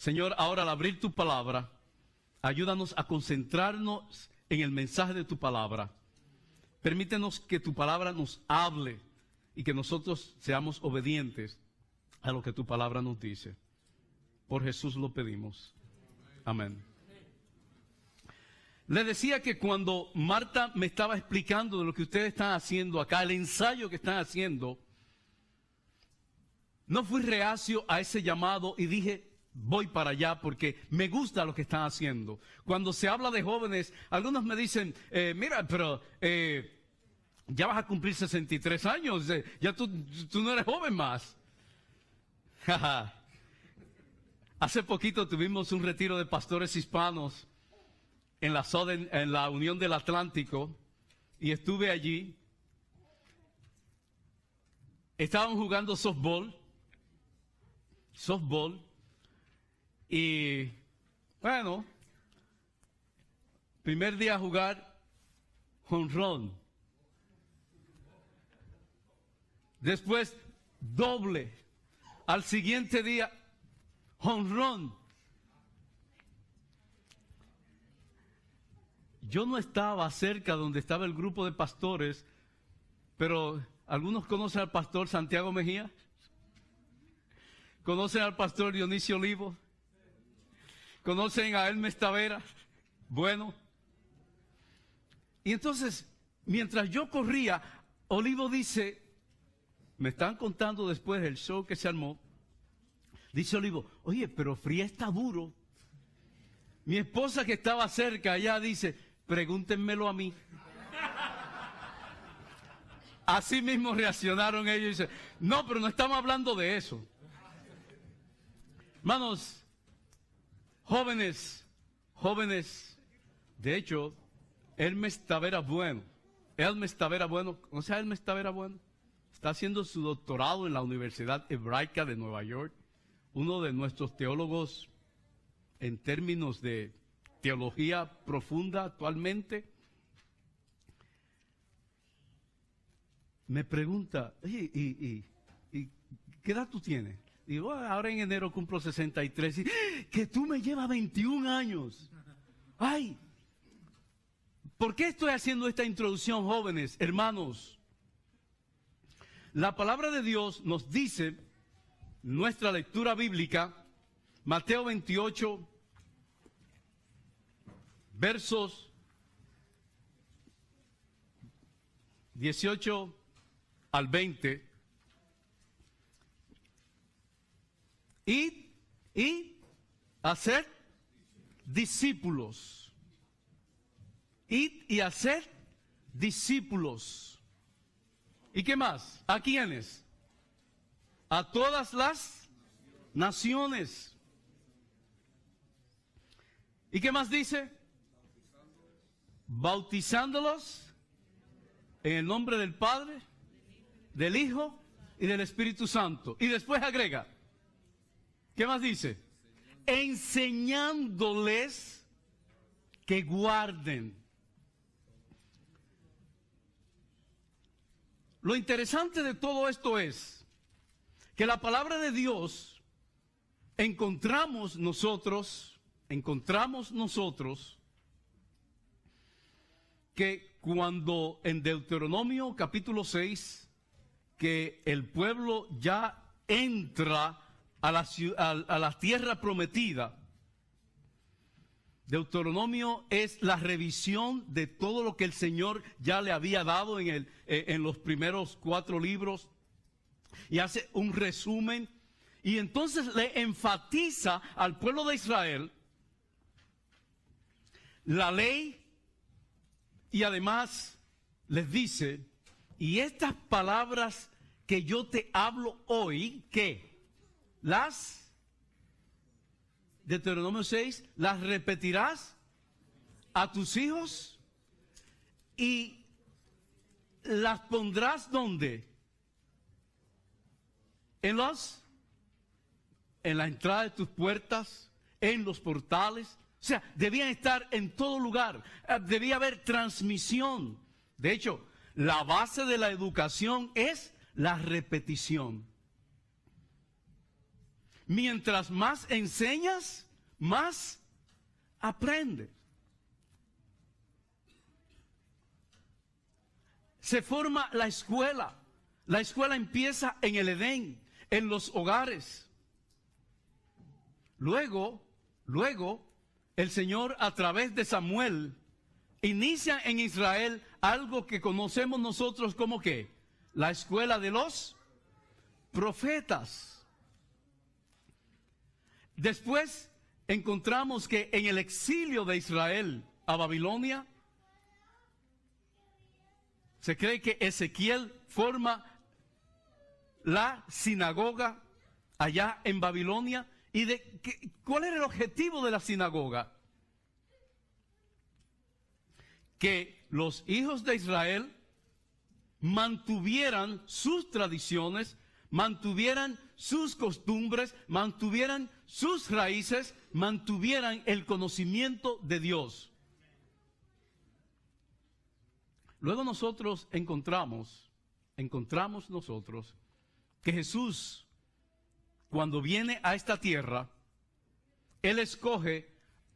Señor, ahora al abrir tu palabra, ayúdanos a concentrarnos en el mensaje de tu palabra. Permítenos que tu palabra nos hable y que nosotros seamos obedientes a lo que tu palabra nos dice. Por Jesús lo pedimos. Amén. Le decía que cuando Marta me estaba explicando de lo que ustedes están haciendo acá, el ensayo que están haciendo, no fui reacio a ese llamado y dije, voy para allá porque me gusta lo que están haciendo. Cuando se habla de jóvenes, algunos me dicen, mira, pero ya vas a cumplir 63 años, ya tú no eres joven más. Hace poquito tuvimos un retiro de pastores hispanos en la Unión del Atlántico y estuve allí. Estaban jugando softball y bueno, primer día a jugar jonrón, después doble, al siguiente día jonrón. Yo no estaba cerca donde estaba el grupo de pastores, pero algunos conocen al pastor Santiago Mejía. ¿Conocen al pastor Dionisio Olivo? ¿Conocen a Hermes Tavera? Bueno. Y entonces, mientras yo corría, Olivo dice, me están contando después del show que se armó, dice Olivo, oye, pero Fría está duro. Mi esposa que estaba cerca allá dice, pregúntenmelo a mí. Así mismo reaccionaron ellos y dicen, no, pero no estamos hablando de eso. Hermanos, jóvenes, de hecho, Hermes Tavera Bueno, ¿conoce a Hermes Tavera Bueno? Está haciendo su doctorado en la Universidad Hebraica de Nueva York, uno de nuestros teólogos en términos de teología profunda actualmente. Me pregunta, ¿y qué edad tú tienes? Digo, ahora en enero cumplo 63. Y, que tú me llevas 21 años. Ay, ¿por qué estoy haciendo esta introducción, jóvenes, hermanos? La palabra de Dios nos dice, nuestra lectura bíblica, Mateo 28, versos 18 al 20. Y hacer discípulos. Id y hacer discípulos. ¿Y qué más? ¿A quiénes? A todas las naciones. ¿Y qué más dice? Bautizándolos en el nombre del Padre, del Hijo y del Espíritu Santo. Y después agrega, ¿qué más dice? Enseñándoles que guarden. Lo interesante de todo esto es que la palabra de Dios encontramos nosotros que cuando en Deuteronomio capítulo 6, que el pueblo ya entra a la tierra prometida, Deuteronomio es la revisión de todo lo que el Señor ya le había dado en los primeros 4 libros, y hace un resumen, y entonces le enfatiza al pueblo de Israel la ley, y además les dice, y estas palabras que yo te hablo hoy, ¿qué? Deuteronomio 6, las repetirás a tus hijos y las pondrás ¿dónde? En la entrada de tus puertas, en los portales. O sea, debían estar en todo lugar. Debía haber transmisión. De hecho, la base de la educación es la repetición. mientras más enseñas, más aprendes. Se forma la escuela. La escuela empieza en el Edén, en los hogares. Luego, el Señor, a través de Samuel, inicia en Israel algo que conocemos nosotros como ¿qué? La escuela de los profetas. Después encontramos que en el exilio de Israel a Babilonia, se cree que Ezequiel forma la sinagoga allá en Babilonia. ¿Y cuál era el objetivo de la sinagoga? Que los hijos de Israel mantuvieran sus tradiciones, mantuvieran sus costumbres, mantuvieran sus raíces, mantuvieran el conocimiento de Dios. Luego nosotros encontramos nosotros que Jesús, cuando viene a esta tierra, Él escoge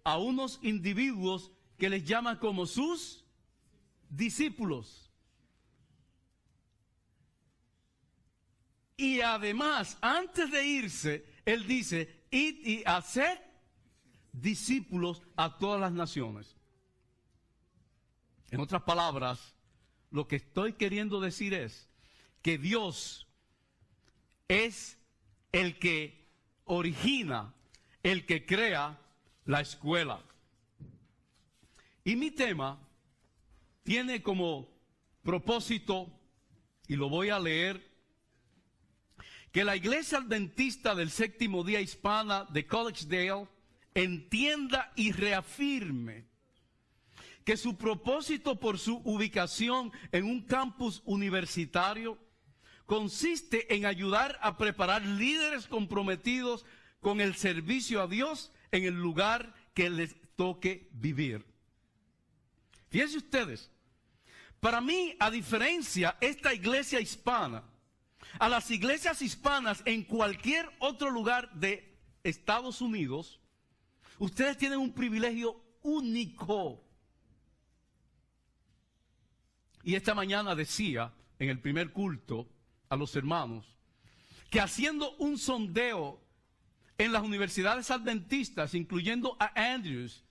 a unos individuos que les llama como sus discípulos. Y además, antes de irse, Él dice, id y haced discípulos a todas las naciones. En otras palabras, lo que estoy queriendo decir es que Dios es el que origina, el que crea la escuela. Y mi tema tiene como propósito, y lo voy a leer, que la Iglesia Adventista del Séptimo Día Hispana de Collegedale entienda y reafirme que su propósito por su ubicación en un campus universitario consiste en ayudar a preparar líderes comprometidos con el servicio a Dios en el lugar que les toque vivir. Fíjense ustedes, para mí, a diferencia esta iglesia hispana, a las iglesias hispanas en cualquier otro lugar de Estados Unidos, ustedes tienen un privilegio único. Y esta mañana decía en el primer culto a los hermanos que haciendo un sondeo en las universidades adventistas, incluyendo a Andrews,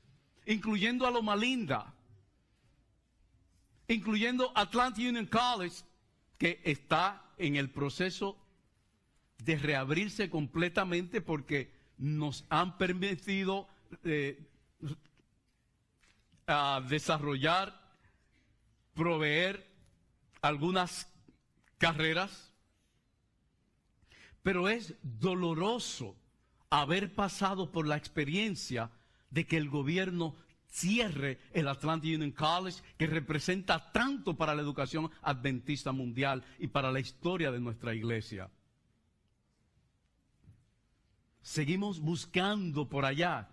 incluyendo a Loma Linda, incluyendo Atlanta Union College, que está en el proceso de reabrirse completamente porque nos han permitido desarrollar, proveer algunas carreras, pero es doloroso haber pasado por la experiencia de que el gobierno cierre el Atlanta Union College, que representa tanto para la educación adventista mundial y para la historia de nuestra iglesia. Seguimos buscando por allá.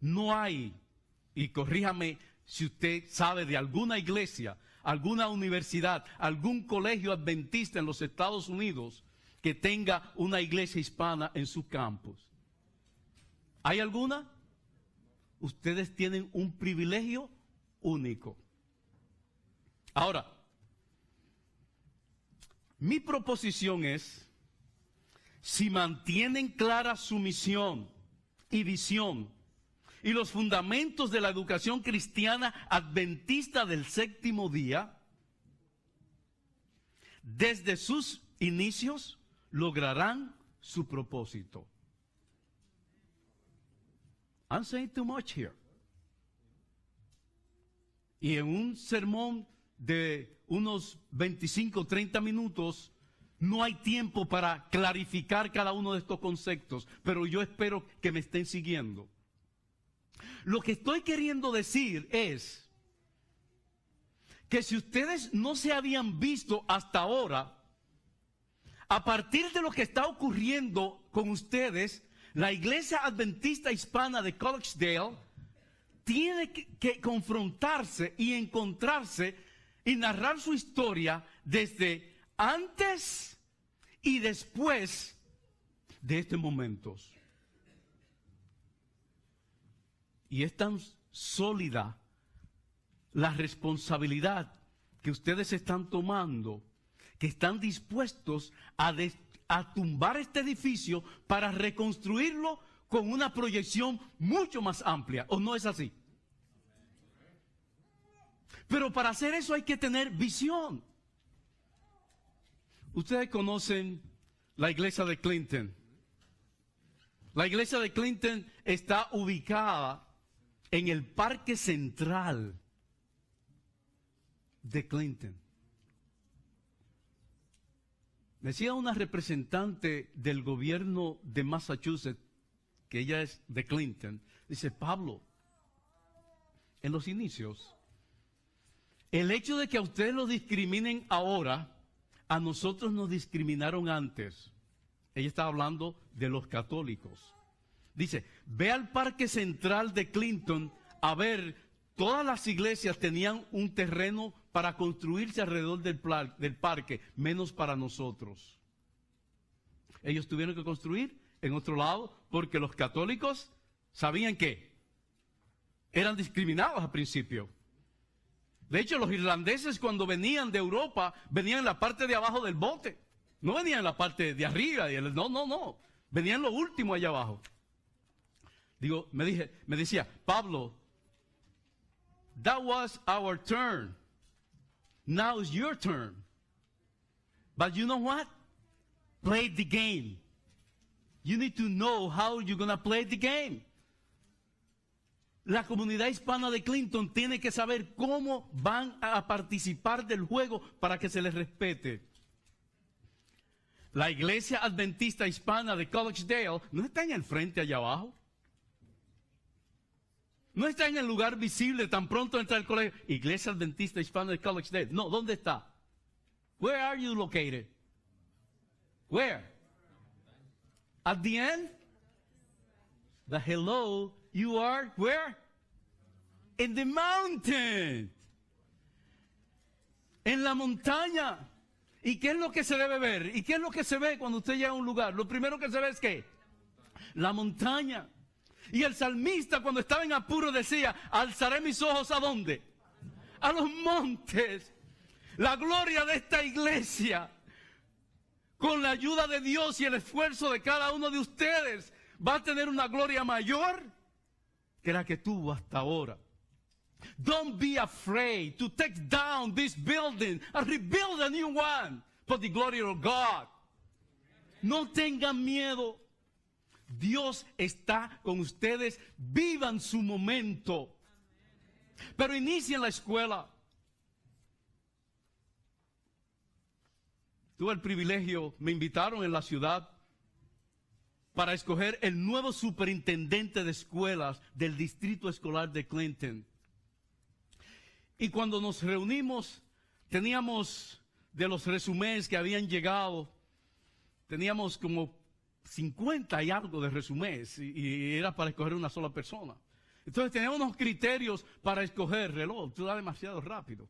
No hay, y corríjame si usted sabe de alguna iglesia, alguna universidad, algún colegio adventista en los Estados Unidos que tenga una iglesia hispana en su campus. ¿Hay alguna? Ustedes tienen un privilegio único. Ahora, mi proposición es, si mantienen clara su misión y visión y los fundamentos de la educación cristiana adventista del séptimo día, desde sus inicios lograrán su propósito. I'm saying too much here. Y en un sermón de unos 25 o 30 minutos, no hay tiempo para clarificar cada uno de estos conceptos, pero yo espero que me estén siguiendo. Lo que estoy queriendo decir es que si ustedes no se habían visto hasta ahora, a partir de lo que está ocurriendo con ustedes, la Iglesia Adventista Hispana de Collegedale tiene que confrontarse y encontrarse y narrar su historia desde antes y después de estos momentos. y es tan sólida la responsabilidad que ustedes están tomando, que están dispuestos a tumbar este edificio para reconstruirlo con una proyección mucho más amplia, ¿o no es así? Pero para hacer eso hay que tener visión. Ustedes conocen la iglesia de Clinton. La iglesia de Clinton está ubicada en el parque central de Clinton. Decía una representante del gobierno de Massachusetts, que ella es de Clinton, dice: Pablo, en los inicios, el hecho de que a ustedes lo discriminen ahora, a nosotros nos discriminaron antes. Ella estaba hablando de los católicos. Dice: ve al parque central de Clinton a ver, todas las iglesias tenían un terreno para construirse alrededor del parque, menos para nosotros. Ellos tuvieron que construir en otro lado porque los católicos sabían que eran discriminados al principio. De hecho, los irlandeses cuando venían de Europa, venían en la parte de abajo del bote. No venían en la parte de arriba. No. Venían lo último allá abajo. Me decía, Pablo, that was our turn. Now it's your turn. But you know what? Play the game. You need to know how you're going to play the game. La comunidad hispana de Clinton tiene que saber cómo van a participar del juego para que se les respete. La iglesia adventista hispana de Collegedale no está en el frente allá abajo. No está en el lugar visible tan pronto entra el colegio. Iglesia adventista hispana de Collegedale. No, ¿dónde está? Where are you located? Where? At the end? The hello, you are where? In the mountain. En la montaña. ¿Y qué es lo que se debe ver? ¿Y qué es lo que se ve cuando usted llega a un lugar? Lo primero que se ve es ¿qué? La montaña. Y el salmista cuando estaba en apuro decía, alzaré mis ojos ¿a dónde? A los montes. La gloria de esta iglesia, con la ayuda de Dios y el esfuerzo de cada uno de ustedes, va a tener una gloria mayor que la que tuvo hasta ahora. Don't be afraid to take down this building and rebuild a new one for the glory of God. No tengan miedo. Dios está con ustedes. Vivan su momento. Pero inicien la escuela. Tuve el privilegio, me invitaron en la ciudad para escoger el nuevo superintendente de escuelas del distrito escolar de Clinton. Y cuando nos reunimos, teníamos de los resúmenes que habían llegado, teníamos como 50 y algo de resúmenes y era para escoger una sola persona. Entonces teníamos unos criterios para escoger. Reloj, tú das demasiado rápido.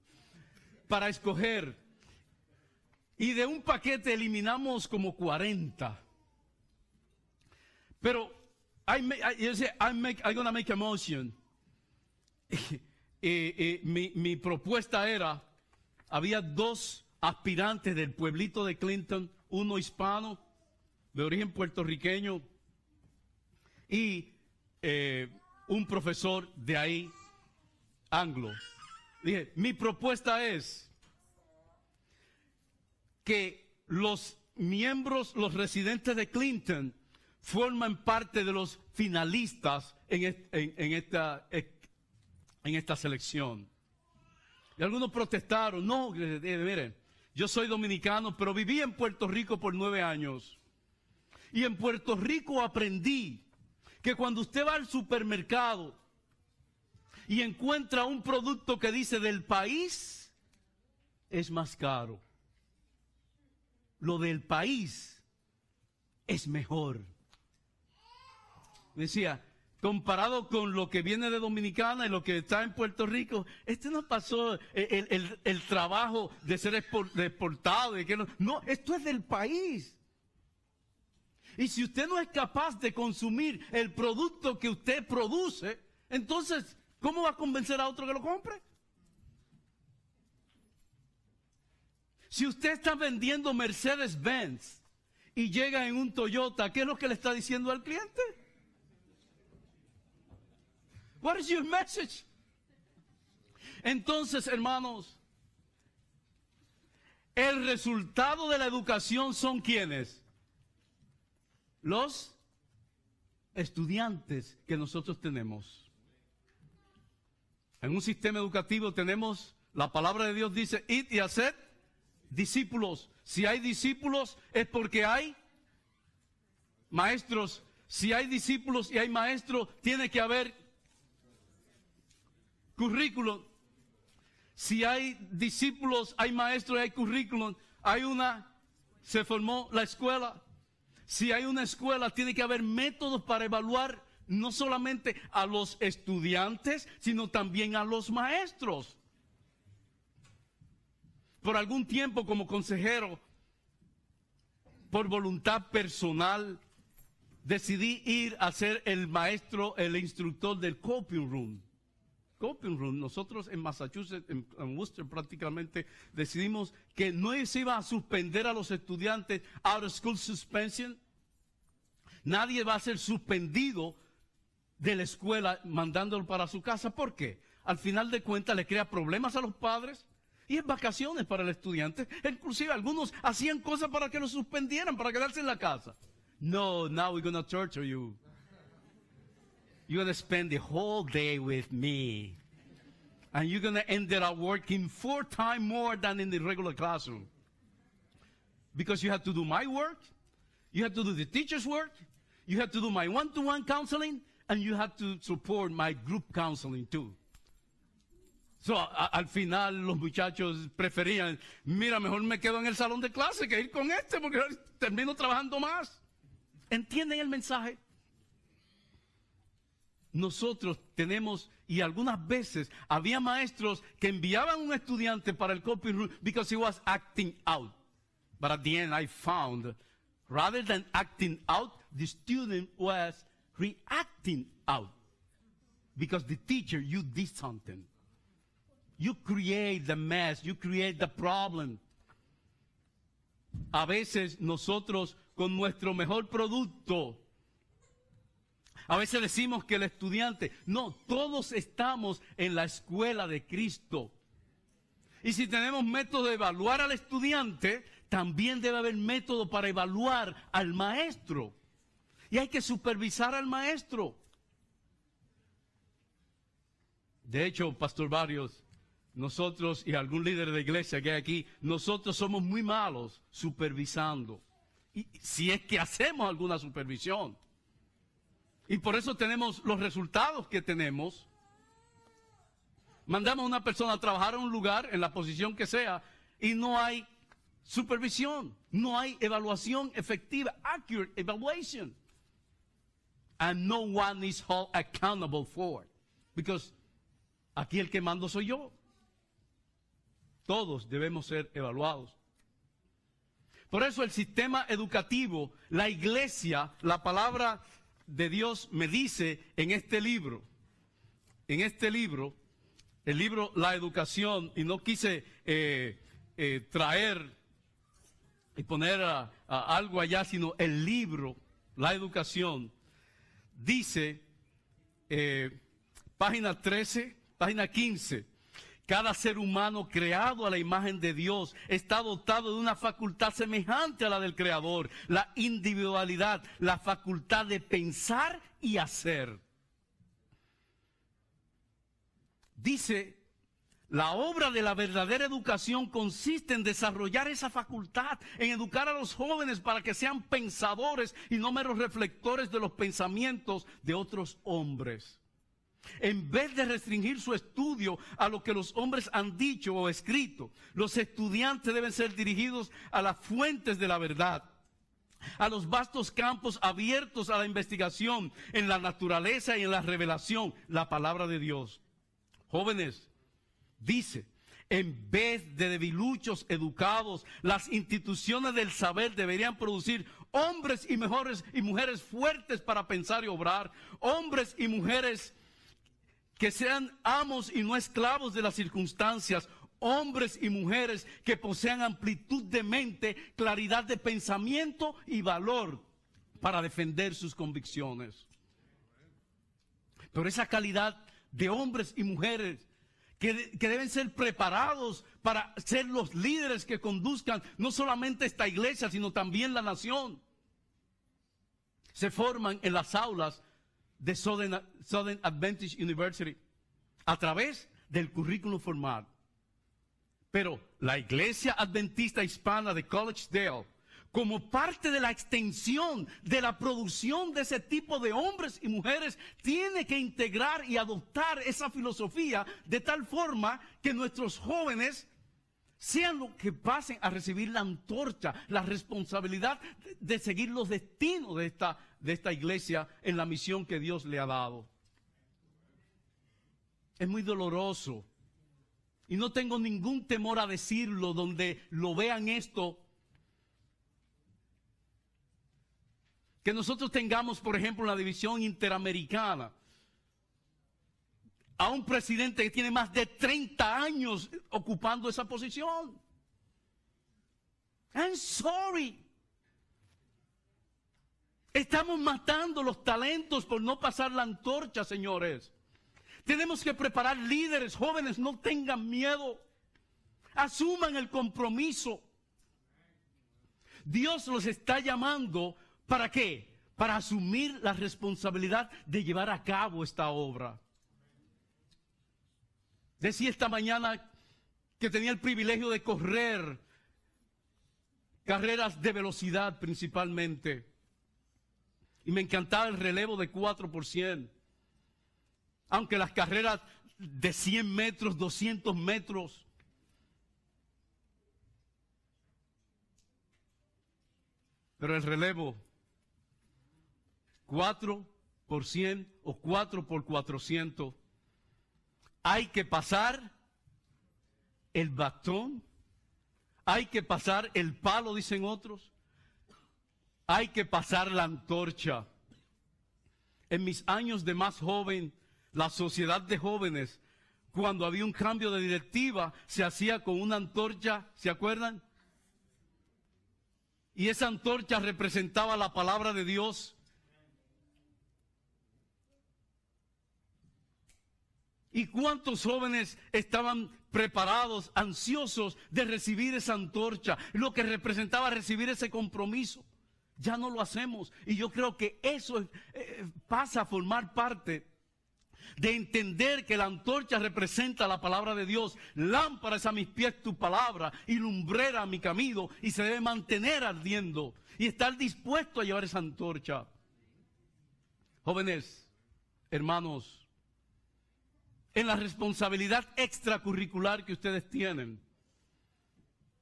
Para escoger. Y de un paquete eliminamos como 40. Pero I'm gonna make a motion. Mi propuesta era, había 2 aspirantes del pueblito de Clinton, uno hispano, de origen puertorriqueño, y un profesor de ahí, anglo. Dije, mi propuesta es que los miembros, los residentes de Clinton, forman parte de los finalistas en esta selección. Y algunos protestaron. No, miren, yo soy dominicano, pero viví en Puerto Rico por 9 años. Y en Puerto Rico aprendí que cuando usted va al supermercado y encuentra un producto que dice del país, es más caro. Lo del país es mejor. Decía, comparado con lo que viene de Dominicana y lo que está en Puerto Rico, no pasó el trabajo de ser exportado. No, esto es del país. Y si usted no es capaz de consumir el producto que usted produce, Entonces, ¿cómo va a convencer a otro que lo compre? Si usted está vendiendo Mercedes-Benz y llega en un Toyota, ¿qué es lo que le está diciendo al cliente? What is your message? Entonces, hermanos, el resultado de la educación son ¿quiénes? Los estudiantes que nosotros tenemos. En un sistema educativo tenemos, la palabra de Dios dice, id y haced discípulos. Si hay discípulos es porque hay maestros. Si hay discípulos y hay maestros, tiene que haber currículum. Si hay discípulos, hay maestros y hay currículum. Se formó la escuela. Si hay una escuela, tiene que haber métodos para evaluar no solamente a los estudiantes, sino también a los maestros. Por algún tiempo como consejero, por voluntad personal, decidí ir a ser el maestro, el instructor del coping room. Coping room, nosotros en Massachusetts, en Worcester prácticamente, decidimos que no se iba a suspender a los estudiantes out of school suspension. Nadie va a ser suspendido de la escuela mandándolo para su casa. ¿Por qué? Al final de cuentas le crea problemas a los padres. Y es vacaciones para el estudiante. Inclusive algunos hacían cosas para que lo suspendieran, para quedarse en la casa. No, now we're going to torture you. You're going to spend the whole day with me. And you're going to end up working 4 times more than in the regular classroom. Because you have to do my work. You have to do the teacher's work. You have to do my one-to-one counseling. And you have to support my group counseling too. So, al final los muchachos preferían, mira, mejor me quedo en el salón de clase que ir con este porque termino trabajando más. ¿Entienden el mensaje? Nosotros tenemos, y algunas veces había maestros que enviaban a un estudiante para el copy room because he was acting out. But at the end I found, rather than acting out, the student was reacting out. Because the teacher, you did something. You create the mess, you create the problem. A veces nosotros con nuestro mejor producto, a veces decimos que el estudiante, no, todos estamos en la escuela de Cristo. Y si tenemos método de evaluar al estudiante, también debe haber método para evaluar al maestro. Y hay que supervisar al maestro. De hecho, Pastor Barrios, nosotros y algún líder de iglesia que hay aquí, nosotros somos muy malos supervisando. Y si es que hacemos alguna supervisión. Y por eso tenemos los resultados que tenemos. Mandamos a una persona a trabajar en un lugar, en la posición que sea, y no hay supervisión, no hay evaluación efectiva, accurate evaluation. And no one is held accountable for it. Because aquí el que mando soy yo. Todos debemos ser evaluados. Por eso el sistema educativo, la iglesia, la palabra de Dios me dice en este libro, el libro La Educación, y no quise traer y poner algo allá, sino el libro, La Educación, dice, página 13, página 15, cada ser humano creado a la imagen de Dios está dotado de una facultad semejante a la del Creador, la individualidad, la facultad de pensar y hacer. Dice, la obra de la verdadera educación consiste en desarrollar esa facultad, en educar a los jóvenes para que sean pensadores y no meros reflectores de los pensamientos de otros hombres. En vez de restringir su estudio a lo que los hombres han dicho o escrito, los estudiantes deben ser dirigidos a las fuentes de la verdad, a los vastos campos abiertos a la investigación en la naturaleza y en la revelación, la palabra de Dios. Jóvenes, dice, en vez de debiluchos educados, las instituciones del saber deberían producir hombres y mujeres fuertes para pensar y obrar, hombres y mujeres que sean amos y no esclavos de las circunstancias, hombres y mujeres que posean amplitud de mente, claridad de pensamiento y valor para defender sus convicciones. Pero esa calidad de hombres y mujeres que deben ser preparados para ser los líderes que conduzcan no solamente esta iglesia, sino también la nación, se forman en las aulas de Southern Adventist University a través del currículum formal. Pero la Iglesia Adventista Hispana de Collegedale, como parte de la extensión de la producción de ese tipo de hombres y mujeres, tiene que integrar y adoptar esa filosofía de tal forma que nuestros jóvenes sean los que pasen a recibir la antorcha, la responsabilidad de seguir los destinos de esta iglesia en la misión que Dios le ha dado. Es muy doloroso. Y no tengo ningún temor a decirlo donde lo vean esto. Que nosotros tengamos, por ejemplo, en la división interamericana a un presidente que tiene más de 30 años ocupando esa posición. I'm sorry. Estamos matando los talentos por no pasar la antorcha, señores. Tenemos que preparar líderes jóvenes, no tengan miedo. Asuman el compromiso. Dios los está llamando, ¿para qué? Para asumir la responsabilidad de llevar a cabo esta obra. Decía esta mañana que tenía el privilegio de correr carreras de velocidad principalmente. Y me encantaba el relevo de 4%. Aunque las carreras de 100 metros, 200 metros, pero el relevo 4% o 4x400, hay que pasar el bastón, hay que pasar el palo, dicen otros, hay que pasar la antorcha. En mis años de más joven, la sociedad de jóvenes, cuando había un cambio de directiva, se hacía con una antorcha, ¿se acuerdan? Y esa antorcha representaba la palabra de Dios. ¿Y cuántos jóvenes estaban preparados, ansiosos de recibir esa antorcha? Lo que representaba recibir ese compromiso. Ya no lo hacemos. Y yo creo que eso pasa a formar parte de entender que la antorcha representa la palabra de Dios. Lámpara es a mis pies tu palabra y lumbrera a mi camino, y se debe mantener ardiendo y estar dispuesto a llevar esa antorcha. Jóvenes, hermanos, en la responsabilidad extracurricular que ustedes tienen,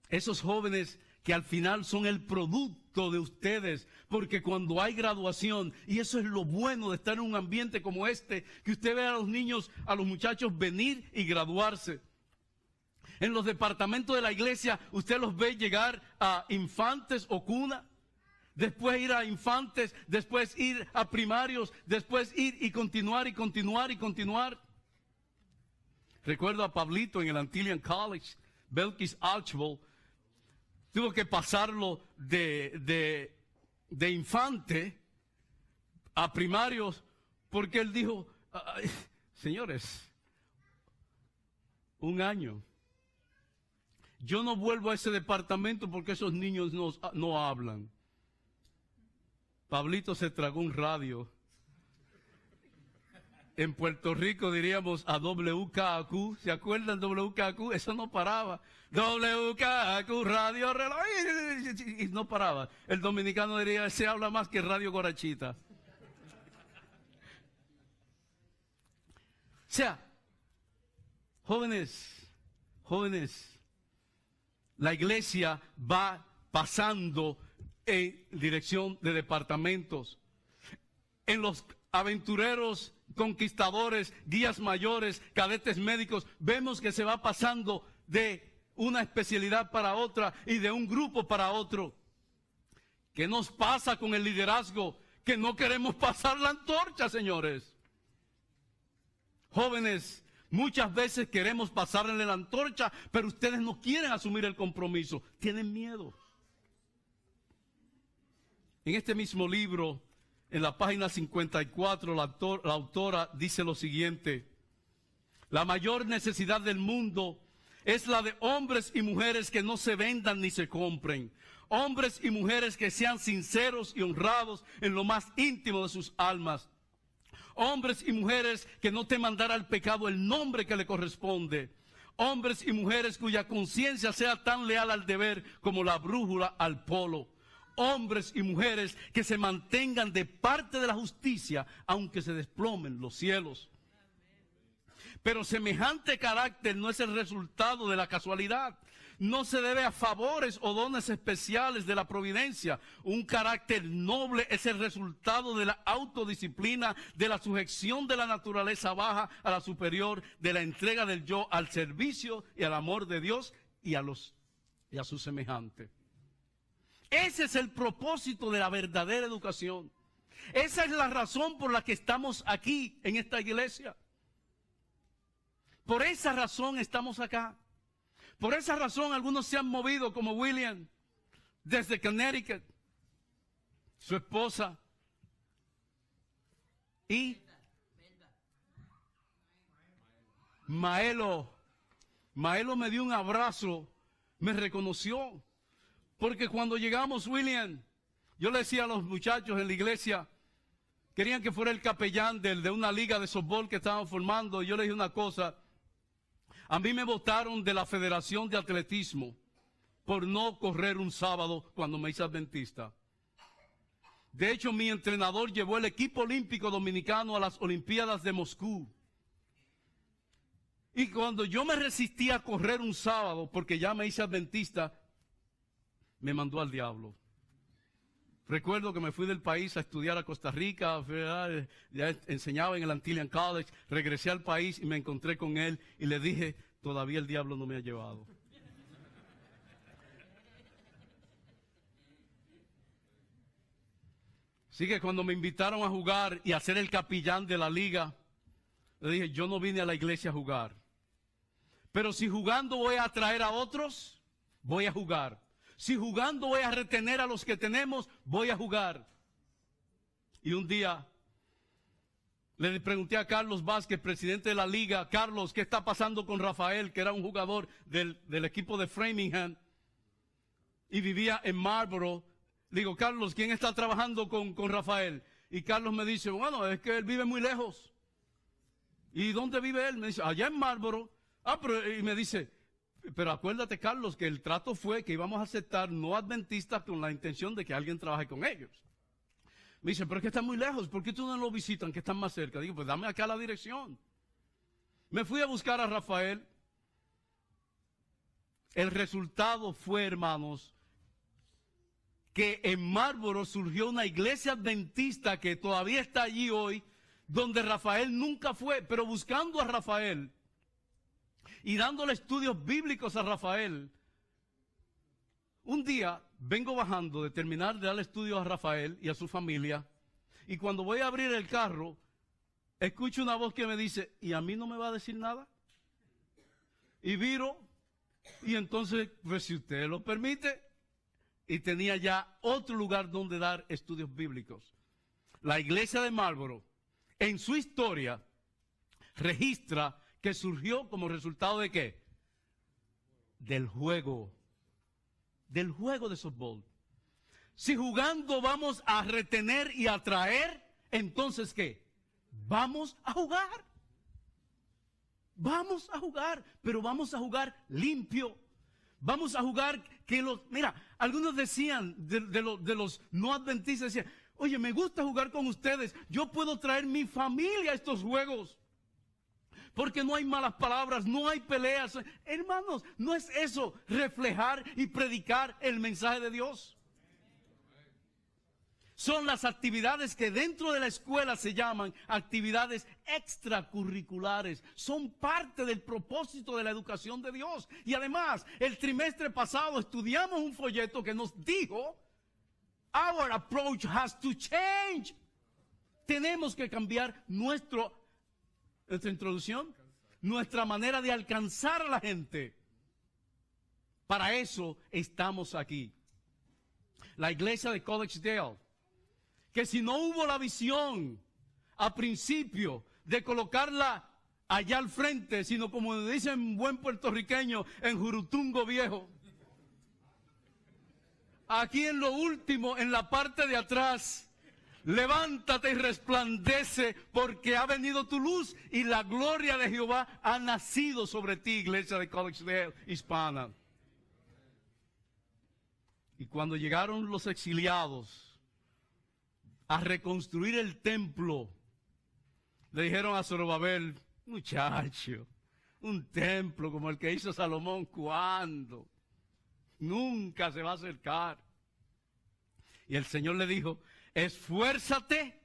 esos jóvenes que al final son el producto de ustedes, porque cuando hay graduación, y eso es lo bueno de estar en un ambiente como este, que usted ve a los niños, a los muchachos venir y graduarse. En los departamentos de la iglesia, usted los ve llegar a infantes o cuna, después ir a infantes, después ir a primarios, después ir y continuar y continuar y continuar. Recuerdo a Pablito en el Antilian College, Belkis Archibald, tuvo que pasarlo de infante a primarios, porque él dijo, señores, un año. Yo no vuelvo a ese departamento porque esos niños no hablan. Pablito se tragó un radio. En Puerto Rico diríamos a WKQ, ¿se acuerdan WKQ? Eso no paraba. WKQ, radio reloj, y no paraba. El dominicano diría, se habla más que radio Guarachita. O sea, jóvenes, la iglesia va pasando en dirección de departamentos. En los aventureros, conquistadores, guías mayores, cadetes médicos, vemos que se va pasando de una especialidad para otra y de un grupo para otro. ¿Qué nos pasa con el liderazgo? Que no queremos pasar la antorcha, señores. Jóvenes, muchas veces queremos pasarle la antorcha, pero ustedes no quieren asumir el compromiso. Tienen miedo. En este mismo libro, en la página 54, la autora dice lo siguiente: la mayor necesidad del mundo es la de hombres y mujeres que no se vendan ni se compren. Hombres y mujeres que sean sinceros y honrados en lo más íntimo de sus almas. Hombres y mujeres que no teman dar al pecado el nombre que le corresponde. Hombres y mujeres cuya conciencia sea tan leal al deber como la brújula al polo. Hombres y mujeres que se mantengan de parte de la justicia, aunque se desplomen los cielos. Pero semejante carácter no es el resultado de la casualidad. No se debe a favores o dones especiales de la providencia. Un carácter noble es el resultado de la autodisciplina, de la sujeción de la naturaleza baja a la superior, de la entrega del yo al servicio y al amor de Dios y a sus semejantes. Ese es el propósito de la verdadera educación. Esa es la razón por la que estamos aquí en esta iglesia. Por esa razón estamos acá. Por esa razón algunos se han movido, como William, desde Connecticut, su esposa, y Maelo me dio un abrazo, me reconoció, porque cuando llegamos, William, yo le decía a los muchachos en la iglesia, querían que fuera el capellán de una liga de softball que estaban formando, y yo le dije una cosa: a mí me votaron de la Federación de Atletismo por no correr un sábado cuando me hice adventista. De hecho, mi entrenador llevó el equipo olímpico dominicano a las Olimpiadas de Moscú. Y cuando yo me resistí a correr un sábado porque ya me hice adventista, me mandó al diablo. Recuerdo que me fui del país a estudiar a Costa Rica, ya enseñaba en el Antillean College, regresé al país y me encontré con él y le dije: todavía el diablo no me ha llevado. Así que cuando me invitaron a jugar y a ser el capellán de la liga, le dije: yo no vine a la iglesia a jugar. Pero si jugando voy a atraer a otros, voy a jugar. Si jugando voy a retener a los que tenemos, voy a jugar. Y un día le pregunté a Carlos Vázquez, presidente de la liga: Carlos, ¿qué está pasando con Rafael, que era un jugador del equipo de Framingham y vivía en Marlboro? Le digo: Carlos, ¿quién está trabajando con Rafael? Y Carlos me dice: bueno, es que él vive muy lejos. ¿Y dónde vive él? Me dice: allá en Marlboro. Y me dice: pero acuérdate, Carlos, que el trato fue que íbamos a aceptar no adventistas con la intención de que alguien trabaje con ellos. Me dice: pero es que están muy lejos, ¿por qué tú no lo visitan, que están más cerca? Digo: pues dame acá la dirección. Me fui a buscar a Rafael. El resultado fue, hermanos, que en Marlboro surgió una iglesia adventista que todavía está allí hoy, donde Rafael nunca fue, pero buscando a Rafael y dándole estudios bíblicos a Rafael. Un día vengo bajando de terminar de darle estudios a Rafael y a su familia, y cuando voy a abrir el carro, escucho una voz que me dice: ¿y a mí no me va a decir nada? Y viro, y entonces, pues si usted lo permite, y tenía ya otro lugar donde dar estudios bíblicos. La iglesia de Marlboro, en su historia, registra que surgió como resultado de ¿qué? Del juego de softball. Si jugando vamos a retener y atraer, entonces ¿qué? Vamos a jugar. Vamos a jugar, pero vamos a jugar limpio. Vamos a jugar mira, algunos decían de los no adventistas, decían: oye, me gusta jugar con ustedes, yo puedo traer mi familia a estos juegos. Porque no hay malas palabras, no hay peleas. Hermanos, no es eso reflejar y predicar el mensaje de Dios. Son las actividades que dentro de la escuela se llaman actividades extracurriculares. Son parte del propósito de la educación de Dios. Y además, el trimestre pasado estudiamos un folleto que nos dijo: our approach has to change. Tenemos que cambiar nuestro nuestra introducción, nuestra manera de alcanzar a la gente. Para eso estamos aquí. La iglesia de Collegedale, que si no hubo la visión a principio de colocarla allá al frente, sino como dicen buen puertorriqueño, en Jurutungo Viejo, aquí en lo último, en la parte de atrás, levántate y resplandece, porque ha venido tu luz y la gloria de Jehová ha nacido sobre ti, iglesia de Collegedale Hispana. Y cuando llegaron los exiliados a reconstruir el templo, le dijeron a Zorobabel: muchacho, un templo como el que hizo Salomón, ¿cuándo? Nunca se va a acercar. Y el Señor le dijo: esfuérzate,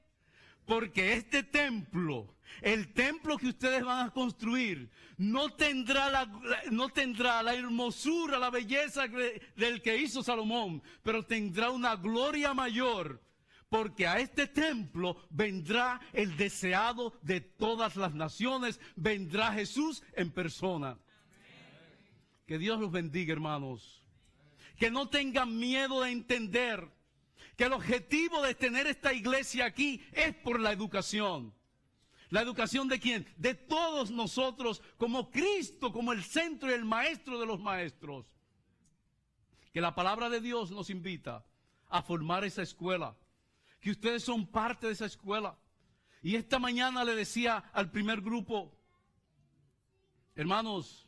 porque este templo, el templo que ustedes van a construir, no tendrá la hermosura, la belleza del que hizo Salomón, pero tendrá una gloria mayor, porque a este templo vendrá el deseado de todas las naciones, vendrá Jesús en persona. Que Dios los bendiga, hermanos. Que no tengan miedo de entender que el objetivo de tener esta iglesia aquí es por la educación. ¿La educación de quién? De todos nosotros, como Cristo, como el centro y el maestro de los maestros. Que la palabra de Dios nos invita a formar esa escuela. Que ustedes son parte de esa escuela. Y esta mañana le decía al primer grupo: hermanos,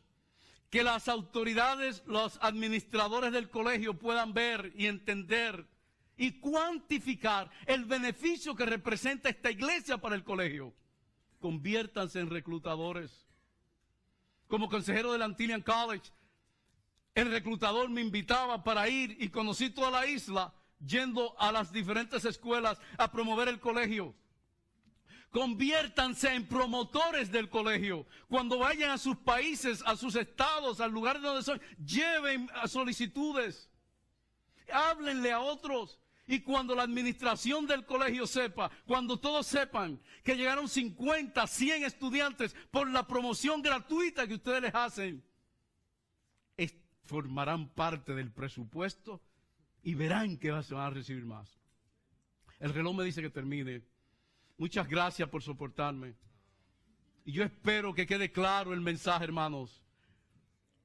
que las autoridades, los administradores del colegio puedan ver y entender y cuantificar el beneficio que representa esta iglesia para el colegio. Conviértanse en reclutadores. Como consejero del Antilian College, el reclutador me invitaba para ir y conocí toda la isla, yendo a las diferentes escuelas a promover el colegio. Conviértanse en promotores del colegio. Cuando vayan a sus países, a sus estados, al lugar donde son, lleven a solicitudes. Háblenle a otros. Y cuando la administración del colegio sepa, cuando todos sepan que llegaron 50, 100 estudiantes por la promoción gratuita que ustedes les hacen, formarán parte del presupuesto y verán que se van a recibir más. El reloj me dice que termine. Muchas gracias por soportarme. Y yo espero que quede claro el mensaje, hermanos.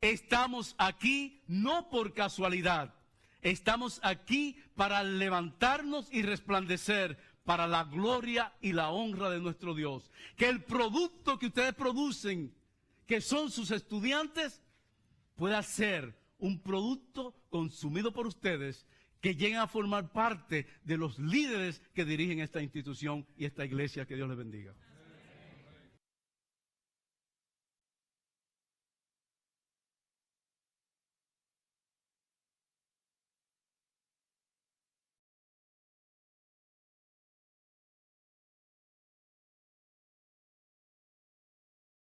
Estamos aquí no por casualidad. Estamos aquí para levantarnos y resplandecer para la gloria y la honra de nuestro Dios. Que el producto que ustedes producen, que son sus estudiantes, pueda ser un producto consumido por ustedes, que lleguen a formar parte de los líderes que dirigen esta institución y esta iglesia. Que Dios les bendiga.